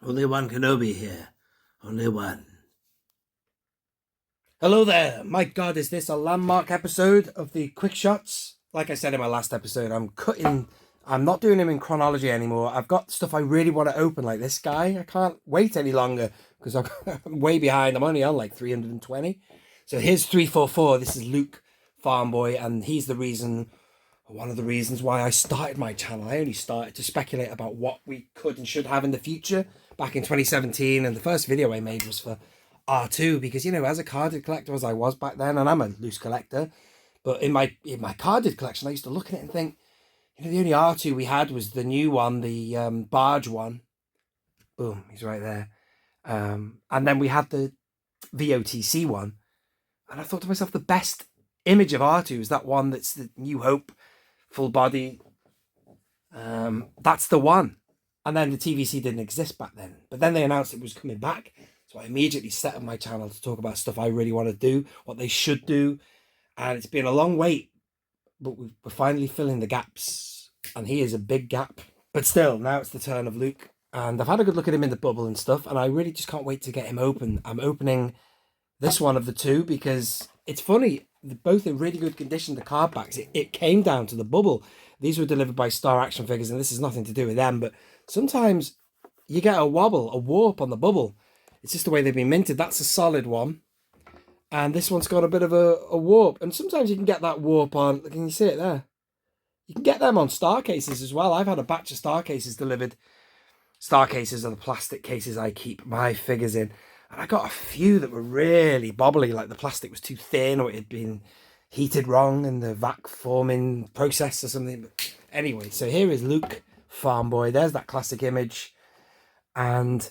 Only one Kenobi here. Only one. Hello there. My God, is this a landmark episode of the Quick Shots? Like I said in my last episode, I'm not doing them in chronology anymore. I've got stuff I really want to open, like this guy. I can't wait any longer because I'm way behind. I'm only on like 320. So here's 344. This is Luke Farmboy, and he's one of the reasons why I started my channel. I only started to speculate about what we could and should have in the future back in 2017, and the first video I made was for R2 because, you know, as a carded collector as I was back then, and I'm a loose collector, but in my carded collection I used to look at it and think, you know, the only R2 we had was the new one, the barge one. Boom, he's right there. And then we had the VOTC one, and I thought to myself, the best image of R2 is that one that's the New Hope full body. That's the one. And then the TVC didn't exist back then, but then they announced it was coming back, so I immediately set up my channel to talk about stuff I really want to do, what they should do. And it's been a long wait, but we're finally filling the gaps, and he is a big gap. But still, now it's the turn of Luke, and I've had a good look at him in the bubble and stuff, and I really just can't wait to get him open. I'm opening this one of the two because it's funny, both in really good condition, the card backs. It came down to the bubble. These were delivered by Star Action Figures, and this is nothing to do with them, but sometimes you get a wobble, a warp on the bubble. It's just the way they've been minted. That's a solid one, and this one's got a bit of a warp, and sometimes you can get that warp on. Can you see it there? You can get them on star cases as well. I've had a batch of star cases delivered. Star cases are the plastic cases I keep my figures in, and I got a few that were really bobbly, like the plastic was too thin or it had been heated wrong in the vac forming process or something. But anyway, so here is Luke Farmboy. There's that classic image, and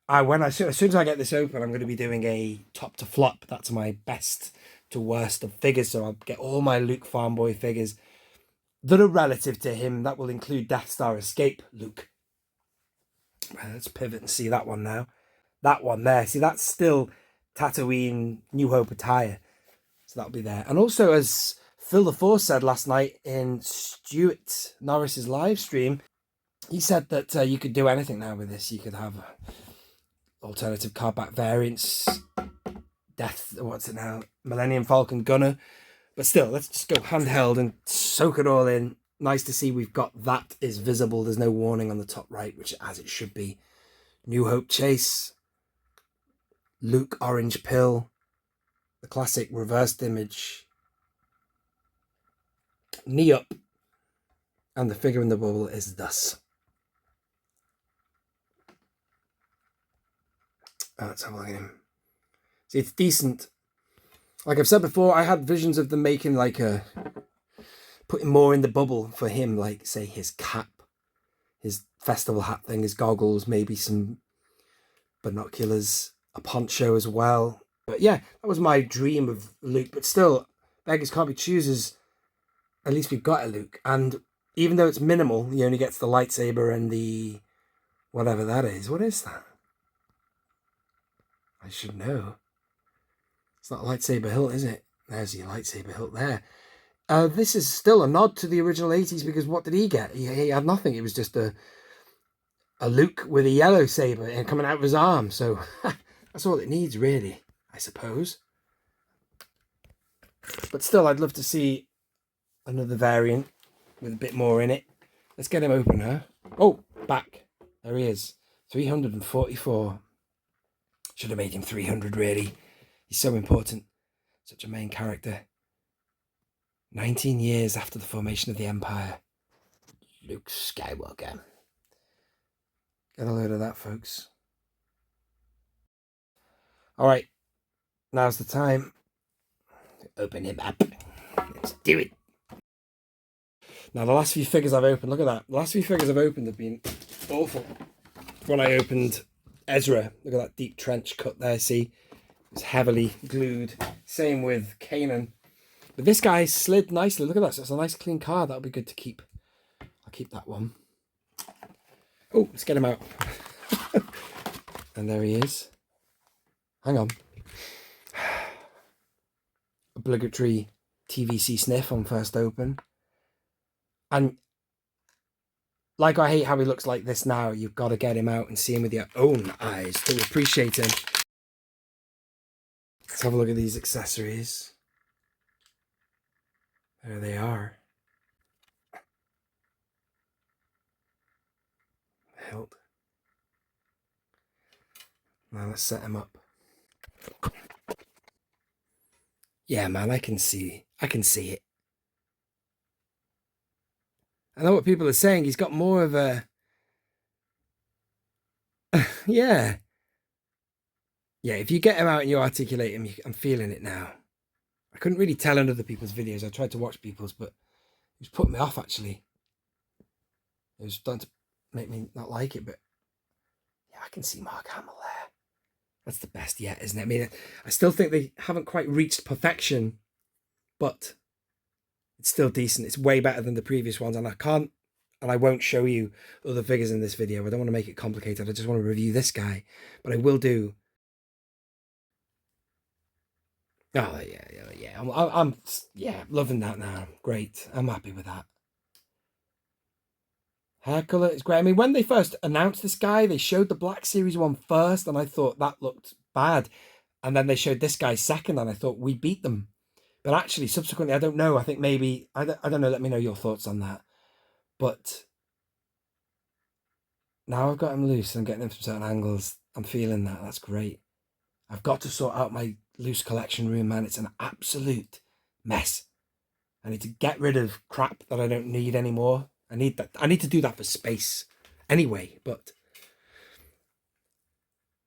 as soon as I get this open, I'm going to be doing a top to flop. That's my best to worst of figures, so I'll get all my Luke Farmboy figures that are relative to him. That will include Death Star Escape Luke. Let's pivot and see that one now. That one there, see, that's still Tatooine New Hope attire, so that'll be there. And also, as Phil the Force said last night in Stuart Norris's live stream, he said that you could do anything now with this. You could have alternative cardback variants, Millennium Falcon Gunner. But still, let's just go handheld and soak it all in. Nice to see we've got that is visible. There's no warning on the top right, which as it should be. New Hope Chase, Luke Orange Pill, the classic reversed image, knee up, and the figure in the bubble is thus. Let's have a look at him. See, it's decent. Like I've said before, I had visions of them making like putting more in the bubble for him, like say his cap, his festival hat thing, his goggles, maybe some binoculars, a poncho as well. But yeah, that was my dream of Luke. But still, beggars can't be choosers. At least we've got a Luke, and even though it's minimal, he only gets the lightsaber and the whatever that is. What is that? I should know. It's not a lightsaber hilt, is it? There's your lightsaber hilt there. This is still a nod to the original 80s, because what did he get? He had nothing. It was just a Luke with a yellow saber and coming out of his arm. So that's all it needs, really, I suppose. But still, I'd love to see another variant with a bit more in it. Let's get him open, huh? Oh, back. There he is. 344. Should have made him 300, really. He's so important. Such a main character. 19 years after the formation of the Empire. Luke Skywalker. Get a load of that, folks. Alright. Now's the time to open him up. Let's do it. Now, the last few figures I've opened, look at that. The last few figures I've opened have been awful. When I opened Ezra, look at that deep trench cut there, see? It's heavily glued. Same with Kanan. But this guy slid nicely. Look at that. So it's a nice clean card. That'll be good to keep. I'll keep that one. Oh, let's get him out. And there he is. Hang on. Obligatory TVC sniff on first open. And like I hate how he looks like this now. You've got to get him out and see him with your own eyes to appreciate him. Let's have a look at these accessories. There they are. Hilt. Now let's set him up. Yeah, man, I can see it. I know what people are saying. He's got more of a... yeah. Yeah, if you get him out and you articulate him, I'm feeling it now. I couldn't really tell in other people's videos. I tried to watch people's, but it was putting me off, actually. It was starting to make me not like it, but yeah, I can see Mark Hamill there. That's the best yet, isn't it? I mean, I still think they haven't quite reached perfection, but it's still decent. It's way better than the previous ones, and I won't show you other figures in this video. I don't want to make it complicated. I just want to review this guy, but I will do. Oh yeah. I'm loving that now. Great. I'm happy with that. Hair color is great. I mean, when they first announced this guy, they showed the Black Series one first, and I thought that looked bad. And then they showed this guy second, and I thought we beat them. But actually, subsequently, I don't know. I think maybe, I don't know. Let me know your thoughts on that. But now I've got him loose and getting him from certain angles. I'm feeling that. That's great. I've got to sort out my loose collection room, man. It's an absolute mess. I need to get rid of crap that I don't need anymore. I need to do that for space anyway. But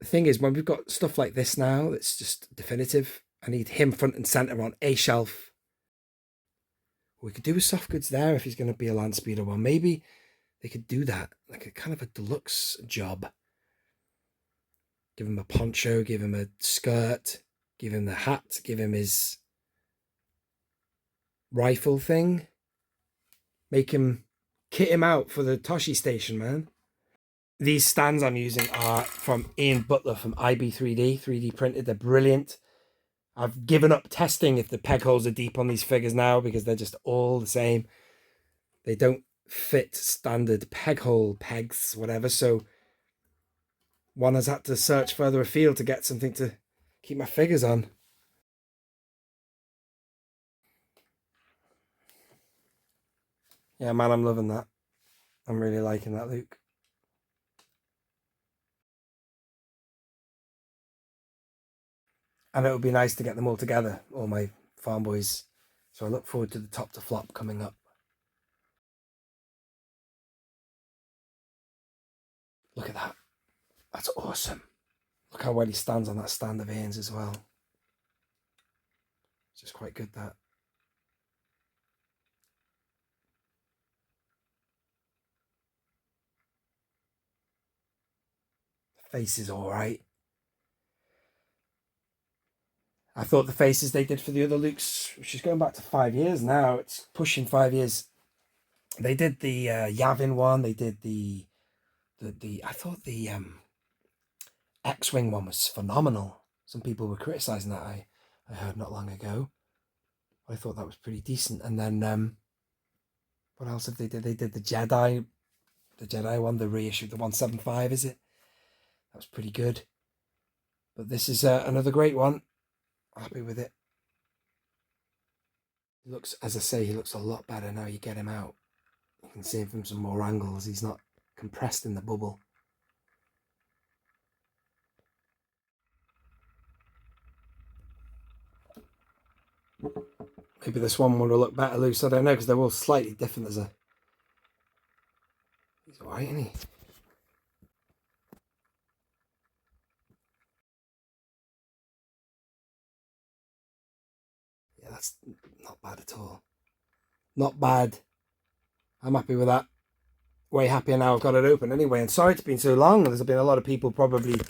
the thing is, when we've got stuff like this now, that's just definitive. I need him front and center on a shelf. We could do a soft goods there if he's going to be a land speeder one. Maybe they could do that, like a kind of a deluxe job. Give him a poncho, give him a skirt, give him the hat, give him his rifle thing. Make him, kit him out for the Toshi station, man. These stands I'm using are from Ian Butler from IB3D, 3D printed. They're brilliant. I've given up testing if the peg holes are deep on these figures now because they're just all the same. They don't fit standard peg hole pegs, whatever. So one has had to search further afield to get something to keep my figures on. Yeah, man, I'm loving that. I'm really liking that, Luke. And it would be nice to get them all together, all my farm boys. So I look forward to the top to flop coming up. Look at that. That's awesome. Look how well he stands on that stand of Ian's as well. It's just quite good, that. The face is all right. I thought the faces they did for the other Lukes, which is going back to 5 years now. It's pushing 5 years. They did the Yavin one. They did the I thought the X-Wing one was phenomenal. Some people were criticizing that. I heard not long ago. I thought that was pretty decent. And then what else have they did? They did the Jedi one, the reissue, the 175, is it? That was pretty good. But this is another great one. Happy with it. He looks, as I say, he looks a lot better now you get him out. You can see him from some more angles. He's not compressed in the bubble. Maybe this one will look better loose. I don't know, because they're all slightly different. He's alright, isn't he? Yeah, that's not bad at all. Not bad. I'm happy with that. Way happier now I've got it open anyway. And sorry it's been so long. There's been a lot of people probably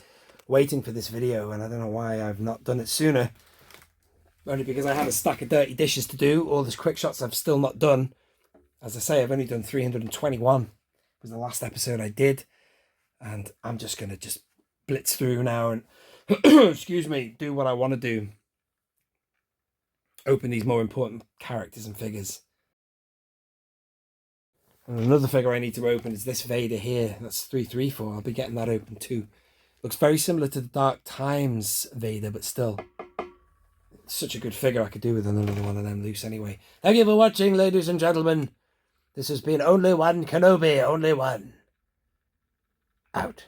waiting for this video, and I don't know why I've not done it sooner. Only because I had a stack of dirty dishes to do. All these quick shots I've still not done. As I say, I've only done 321. Was the last episode I did. And I'm just going to just blitz through now and, excuse me, do what I want to do. Open these more important characters and figures. And another figure I need to open is this Vader here. That's 334. I'll be getting that open too. Looks very similar to the Dark Times Vader, but still. It's such a good figure. I could do with another one of them loose anyway. Thank you for watching, ladies and gentlemen. This has been Only One Kenobi. Only one. Out.